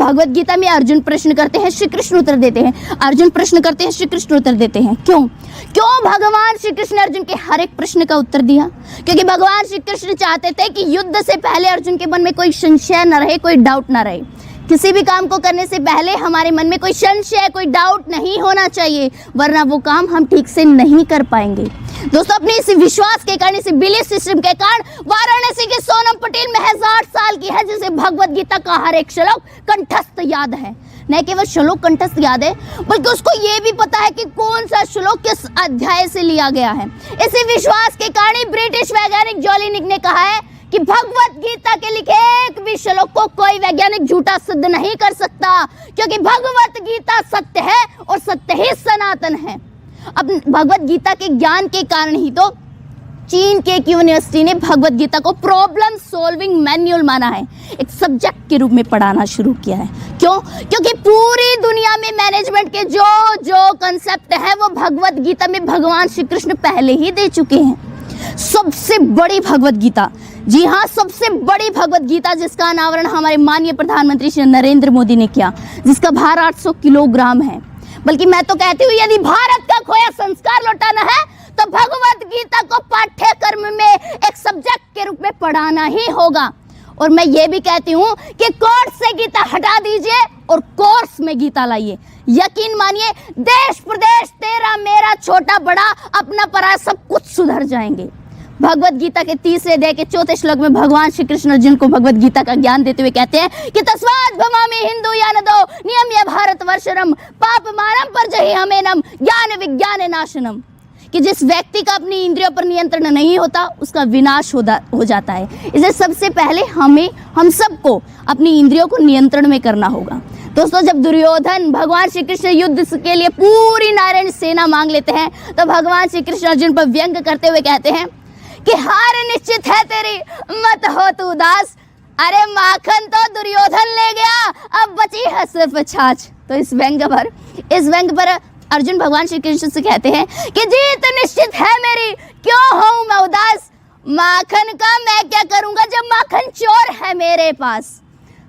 भगवत गीता में अर्जुन प्रश्न करते हैं, श्री कृष्ण उत्तर देते हैं, अर्जुन प्रश्न करते हैं, श्री कृष्ण उत्तर देते हैं। क्यों भगवान श्री कृष्ण ने अर्जुन के हर एक प्रश्न का उत्तर दिया? क्योंकि भगवान श्री कृष्ण चाहते थे कि युद्ध से पहले अर्जुन के मन में कोई संशय न रहे, कोई डाउट न रहे। किसी भी काम को करने से पहले हमारे मन में कोई संशय, कोई डाउट नहीं होना चाहिए, वरना वो काम हम ठीक से नहीं कर पाएंगे। दोस्तों, अपने इस विश्वास के कारण, इस बिलीफ सिस्टम के कारण वाराणसी के सोनम पटेल महज 8 साल की है, जिसे भगवत गीता का हर एक श्लोक कंठस्थ याद है। न केवल श्लोक कंठस्थ याद है, बल्कि उसको ये भी पता है कि कौन सा श्लोक किस अध्याय से लिया गया है। इसी विश्वास के कारण ब्रिटिश वैज्ञानिक जोलिनिक ने कहा है कि भगवत गीता के लिखे एक भी श्लोक को कोई वैज्ञानिक झूठा सिद्ध नहीं कर सकता, क्योंकि भगवत गीता सत्य है और सत्य ही सनातन है। अब भगवत गीता के ज्ञान के कारण ही तो चीन के एक यूनिवर्सिटी ने भगवत गीता को प्रॉब्लम सॉल्विंग मैन्युअल माना है, एक सब्जेक्ट के रूप में पढ़ाना शुरू किया है। क्यों? क्योंकि पूरी दुनिया में मैनेजमेंट के जो कंसेप्ट है वो भगवत गीता में भगवान श्री कृष्ण पहले ही दे चुके हैं। सबसे बड़ी भगवत गीता, जी हाँ, सबसे बड़ी भगवत गीता, जिसका अनावरण हमारे माननीय प्रधानमंत्री श्री नरेंद्र मोदी ने किया, जिसका भार 800 किलोग्राम है। बल्कि मैं तो कहती हूँ, यदि भारत का खोया संस्कार लौटाना है तो भगवत गीता को पाठ्यक्रम में एक सब्जेक्ट के रूप में पढ़ाना ही होगा। और मैं ये भी कहती हूँ कि कोर्स से गीता हटा दीजिए और कोर्स में गीता लाइए। यकीन मानिए, देश प्रदेश तेरा मेरा, छोटा बड़ा, अपना पराया, सब कुछ सुधर जाएंगे। भगवत गीता के 3 अध्याय के 4 श्लोक में भगवान श्री कृष्ण अर्जुन को भगवत गीता का ज्ञान देते हुए कहते हैं कि तस्मात् भवामि हिंदू यानदो नियम्य भारत वर्षरम पाप मानम पर जहि हमेनम ज्ञान विज्ञान नाशनम, कि जिस व्यक्ति का अपनी इंद्रियों पर नियंत्रण नहीं होता उसका विनाश हो जाता है। इसलिए सबसे पहले हम सबको अपनी इंद्रियों को नियंत्रण में करना होगा। दोस्तों, जब दुर्योधन भगवान श्री कृष्ण युद्ध के लिए पूरी नारायण सेना मांग लेते हैं तो भगवान श्री कृष्ण अर्जुन पर व्यंग करते हुए कहते हैं कि हार निश्चित है तेरी, मत हो तू उदास। अरे माखन तो दुर्योधन ले गया, अब बची है सिर्फ छाछ। तो इस व्यंग पर अर्जुन भगवान श्री कृष्ण से कहते हैं कि जीत निश्चित है मेरी, क्यों हूं मैं उदास। माखन का मैं क्या करूंगा जब माखन चोर है मेरे पास।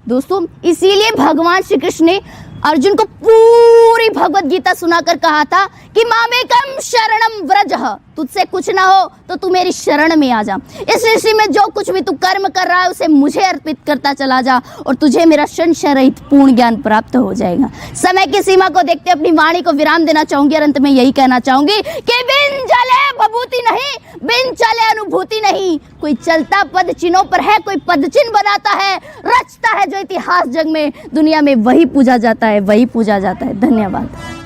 दोस्तों, इसीलिए भगवान श्री कृष्ण ने अर्जुन को पूरी भगवत गीता सुनाकर कहा था कि मामेकम शरणम व्रजः, तुझसे कुछ ना हो तो तू मेरी शरण में आ जा। इस सृष्टि में जो कुछ भी तू कर्म कर रहा है उसे मुझे अर्पित करता चला जा और तुझे मेरा संशय रहित पूर्ण ज्ञान प्राप्त हो जाएगा। समय की सीमा को देखते अपनी वाणी को विराम देना चाहूंगी और अंत में यही कहना चाहूंगी कि बिन चले भभूति नहीं, बिन चले अनुभूति नहीं। कोई चलता पद चिन्हों पर है, कोई पद चिन्ह बनाता है, रचता है जो इतिहास जग में दुनिया में, वही पूजा जाता है, वही पूजा जाता है। धन्यवाद।